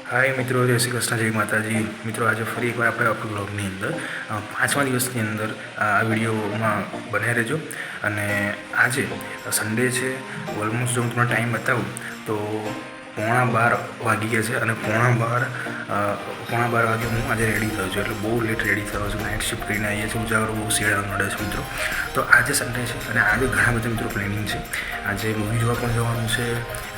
हाय मित्रों, जय श्री कृष्ण, जय माताजी। मित्रों, आज फरी एक बार આપણે આપણું બ્લોગની અંદર 5મા દિવસની અંદર આ વિડીયોમાં બનાવી રહેજો। અને આજે સન્ડે છે, ઓલમોસ્ટ જો હું તમને ટાઈમ બતાવું તો 11:15 વાગી ગયા છે અને 11:15 વાગે હું આજે રેડી થયો છું। એટલે બહુ લેટ રેડી થયો છું, નાઇટ શિફ્ટ કરીને આવીએ છીએ, ઉજાગરો બહુ શિયાળા નડે છે મિત્રો। તો આજે સન્ડે છે અને આજે ઘણા બધા મિત્રો પ્લેનિંગ છે। આજે મૂવી જોવા પણ જવાનું છે,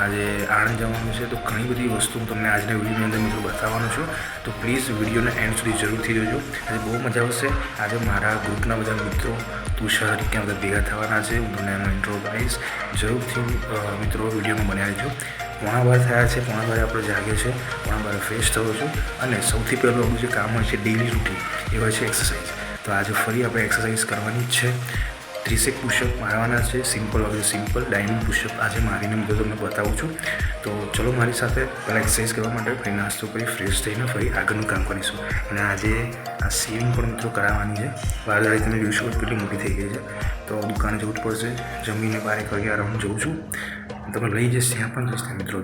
આજે આણંદ જવાનું છે। તો ઘણી બધી વસ્તુ હું તમને આજના વિડીયોની અંદર મિત્રો બતાવવાનો છું। તો પ્લીઝ વિડીયોને એન્ડ સુધી જરૂરથી જોજો। આજે બહુ મજા આવશે। આજે મારા ગ્રુપના બધા મિત્રો તુષાર કે બધા ભેગા થવાના છે। હું તમને એનો ઇન્ટ્રો કહીશ, જરૂરથી મિત્રો વિડીયોમાં બન્યા રહેજો। 11:15 થયા છે, 11:15 આપણે જાગે છે, 11:15 ફ્રેશ થયો છું અને સૌથી પહેલું આપણું જે કામ હોય છે ડેઇલી રૂટીન, એ હોય છે એક્સરસાઇઝ। તો આજે ફરી આપણે એક્સરસાઇઝ કરવાની જ છે। 30 પુશઅપ મારવાના છે, સિમ્પલ વગેરે સિમ્પલ ડાયમંડ પુશઅપ આજે મારીને મિત્રો તમને બતાવું છું। તો ચલો મારી સાથે પહેલાં એક્સરસાઇઝ કરવા માટે ફરી નાસ્તો કરી ફ્રેશ થઈને ફરી આગળનું કામ કરીશું। અને આજે આ સેવિંગ પણ મિત્રો કરાવવાની છે। વારદાળી તમે જોઈ શકો કેટલી મોટી થઈ ગઈ છે, તો દુકાને જવું જ પડશે। જમીને 12 વાગે આરામ જઉં છું, તમે લઈ જઈશ ત્યાં પણ જઈશ મિત્રો।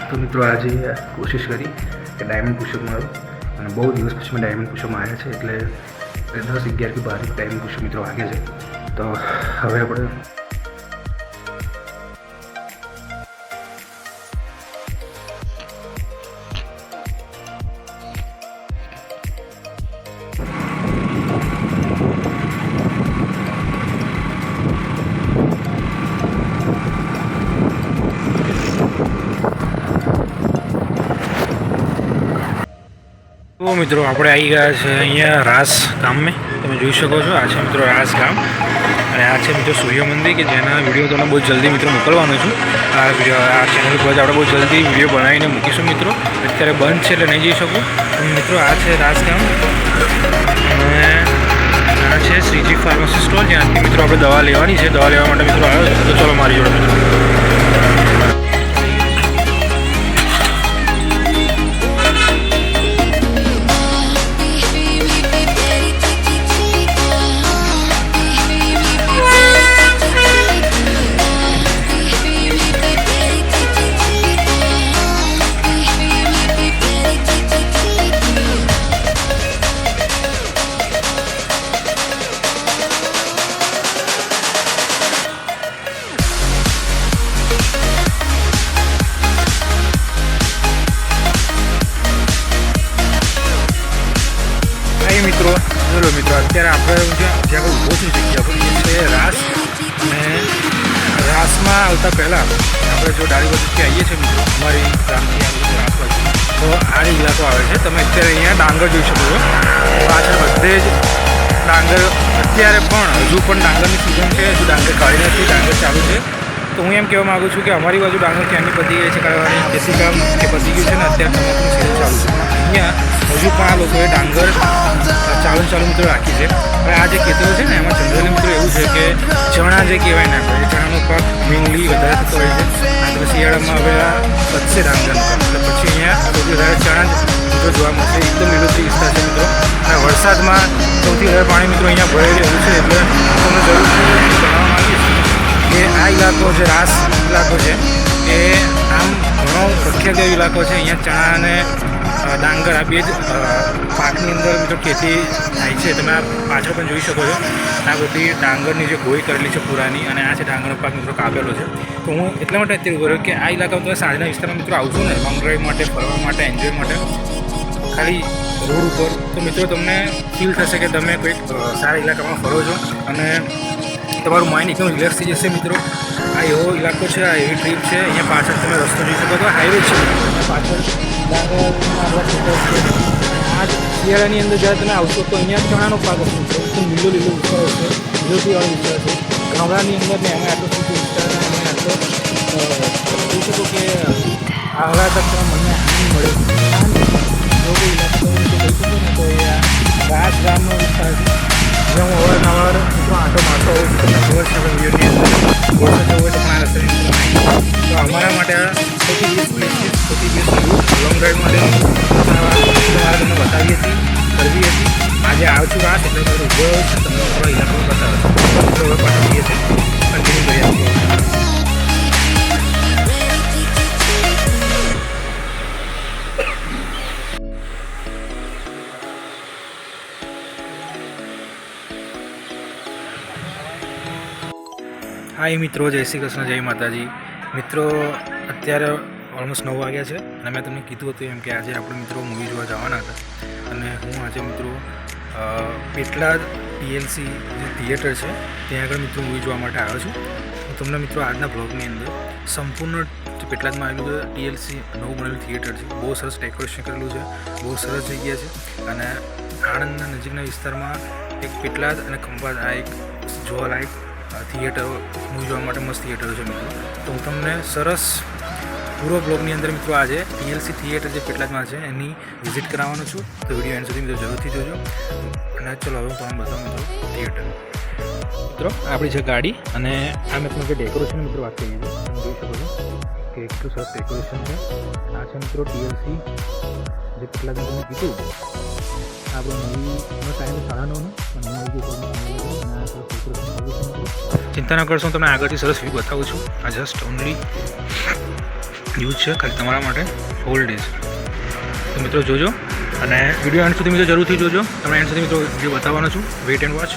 तो मित्रों आज कोशिश करी कि डायमंड पुशअप मारूँ और बहुत दिवस पीछे मैं डायमंड पुशअप मार्या है। એટલે 10-11 की 12 डायमंड पुशअप मित्रों आगे है। तो હવે આપણે तो मित्रों આપણે આવી ગયા છે અહીંયા રાસ ગામમાં। તમે જોઈ શકો છો આ છે મિત્રો રાસ ગામ અને આ છે મિત્રો સૂર્ય મંદિર કે જેના વિડીયો તમને બહુ જલ્દી મિત્રો મોકલવાનો છું। આ વિડીયો આ ચેનલ પર આપણે બહુ જલ્દી વિડીયો બનાવીને મૂકીશું મિત્રો। અત્યારે બંધ છે એટલે નહીં જઈ શકું। મિત્રો આ છે રાસ ગામ અને આ છે શ્રીજી ફાર્મસી સ્ટોર, જ્યાંથી મિત્રો આપણે દવા લેવાની છે। દવા લેવા માટે મિત્રો આવ્યો તો ચલો મારી જોડે મિત્રો। મિત્રો ચલો મિત્રો અત્યારે આપણે જ્યાં ઊભો છું જગ્યા પર એ છે રાસ। અને રાસમાં આવતા પહેલાં આપણે જો ડાળી બાજુથી આવીએ છીએ મિત્રો, અમારી ગામથી આવીએ રાસ બાજુ, તો આ ઇલાકો આવે છે। તમે અત્યારે અહીંયા ડાંગર જોઈ શકો છો, પાછળ બધે જ ડાંગર અત્યારે પણ હજુ પણ ડાંગરની સિઝન છે, હજુ ડાંગર કાઢી નથી, ડાંગર ચાલુ છે। તો હું એમ કહેવા માગું છું કે અમારી બાજુ ડાંગર ક્યાંની પતી ગઈ છે કાઢવાની, ખેતી કામ કે પતી ગયું છે ને અત્યારે ટમાટરનું સિઝન ચાલુ છે। અહીંયા હજુ પણ આ લોકોએ ડાંગર ચાલુ મિત્રો રાખી છે। હવે આ જે ખેતરો છે ને એમાં જનરલી મિત્રો એવું છે કે ચણા જે કહેવાય ને આપણે, ચણાનો પાક મેઇનલી વધારે થતો હોય છે। આપણે શિયાળામાં હવે આ વધશે ડાંગરનો પાક, એટલે પછી અહીંયા સૌથી વધારે ચણા જ મિત્રો જોવા મળશે। એકદમ લીલોતરી વિસ્તાર છે મિત્રો, અને વરસાદમાં સૌથી વધારે પાણી મિત્રો અહીંયા ભરાઈ રહ્યું છે। એટલે તમને જરૂરથી જણાવવા માંગીશ કે આ ઇલાકો જે રાસ ઇલાકો છે એ આમ ઘણો પ્રખ્યાત એવો ઇલાકો છે। અહીંયા ચણા અને ડાંગર આ બે જ પાકની અંદર મિત્રો ખેતી થાય છે। તમે આ પાછળ પણ જોઈ શકો છો, આ બધી ડાંગરની જે ગોઈ કરેલી છે પુરાની, અને આ છે ડાંગરનો પાક મિત્રો કાપેલો છે। તો હું એટલા માટે અત્યારે ઉભો રહ્યો કે આ ઇલાકામાં તમે સાંજના વિસ્તારમાં મિત્રો આવશો ને લોંગ ડ્રાઈવ માટે, ફરવા માટે, એન્જોય માટે, ખાલી રોડ ઉપર, તો મિત્રો તમને ફીલ થશે કે તમે કોઈક સારા ઇલાકામાં ફરો છો અને તમારું માઇન્ડ એકદમ રિલેક્સ થઈ જશે મિત્રો। આ એવો ઇલાકો છે, આ એવી ટ્રીપ છે। અહીંયા પાછળ તમે રસ્તો જોઈ શકો તો હાઈવે છે, પાછળ આપણા ખેતર છે। આ શિયાળાની અંદર જ્યારે તમે આવશો તો અહીંયા ચણાનો પાક હશે મિત્રો, એકદમ લીલો વિસ્તાર હશે, લીલોતરીવાળો વિસ્તાર છે। ગામડાની અંદર ને એમાં આટલો સુધી વિસ્તાર અને આટલો આહલાદક મને આનંદ મળે જો કોઈ ઇલાકો કહી શકો ને તો એ રાસ ગામનો વિસ્તાર છે જ્યાં હું અવારનવાર મિત્રો આંટો મારતો હોઉં છું. તમને ખબર છે આપણે વિડીયોની અંદર બોલતો જવું હોય તો પણ આ રસ્તે તો અમારા માટે આ સૌથી બેસ્ટ પ્લેસ છે, સૌથી બેસ્ટ લોંગ ડ્રાઈવ માટે તમારે તમને બતાવીએ છીએ કરવી હતી. આજે આવશું રાસ એટલે મારો ઉભો છે તમને થોડો ઇલાકો બતાવે છે હવે પાછળ જઈએ છીએ કન્ટિન્યુ કરીએ છીએ. હાય મિત્રો, જય શ્રી કૃષ્ણ, જય માતાજી. મિત્રો અત્યારે ઓલમોસ્ટ 9 વાગ્યા છે અને મેં તમને કીધું હતું એમ કે આજે આપણે મિત્રો મૂવી જોવા જવાના હતા અને હું આજે મિત્રો પેટલાદ ટીએલસી જે થિયેટર છે ત્યાં આગળ મિત્રો મૂવી જોવા માટે આવ્યો છું. હું તમને મિત્રો આજના બ્લોગની અંદર સંપૂર્ણ જે પેટલાદમાં આવેલું છે ટીએલસી નવું બનેલું થિયેટર છે, બહુ સરસ ડેકોરેશન કરેલું છે, બહુ સરસ જગ્યા છે અને આણંદના નજીકના વિસ્તારમાં એક પેટલાદ અને ખંભાત આ એક જોવાલાયક થિયેટરો મૂવી જોવા માટે મસ્ત થિયેટરો છે મિત્રો. તો હું તમને સરસ પૂરો બ્લોગની અંદર મિત્રો આજે ટીએલસી થિયેટર જે પેટલાદમાં છે એની વિઝિટ કરાવવાનો છું. તો વિડીયો એન્ડ સુધી મિત્રો જરૂરથી જોજો અને ચલો હવે હું તમને બતાવું મિત્રો થિયેટર. મિત્રો આપણી છે ગાડી અને આ મેં તમને ડેકોરેશન મિત્રો વાત કરી દીધી. તમે જોઈ શકો છો કે એટલું સરસ ડેકોરેશન છે. આ છે મિત્રો ટીએલસી જે પેટલાદમાં તમે કીધું આપણો મૂવીનો ટાઈમ 9:30 ચિંતા ન કરશો, તમને આગળથી સરસ વ્યૂ બતાવું છું. આ જસ્ટ ઓનલી વ્યૂ છે ખાલી તમારા માટે હોલ ડેઝ. તો મિત્રો જોજો અને વિડીયો એન્ડ સુધી મિત્રો જરૂરથી જોજો. તમને એન્ડ સુધી મિત્રો વિડીયો બતાવવાનો છું. Weight and watch.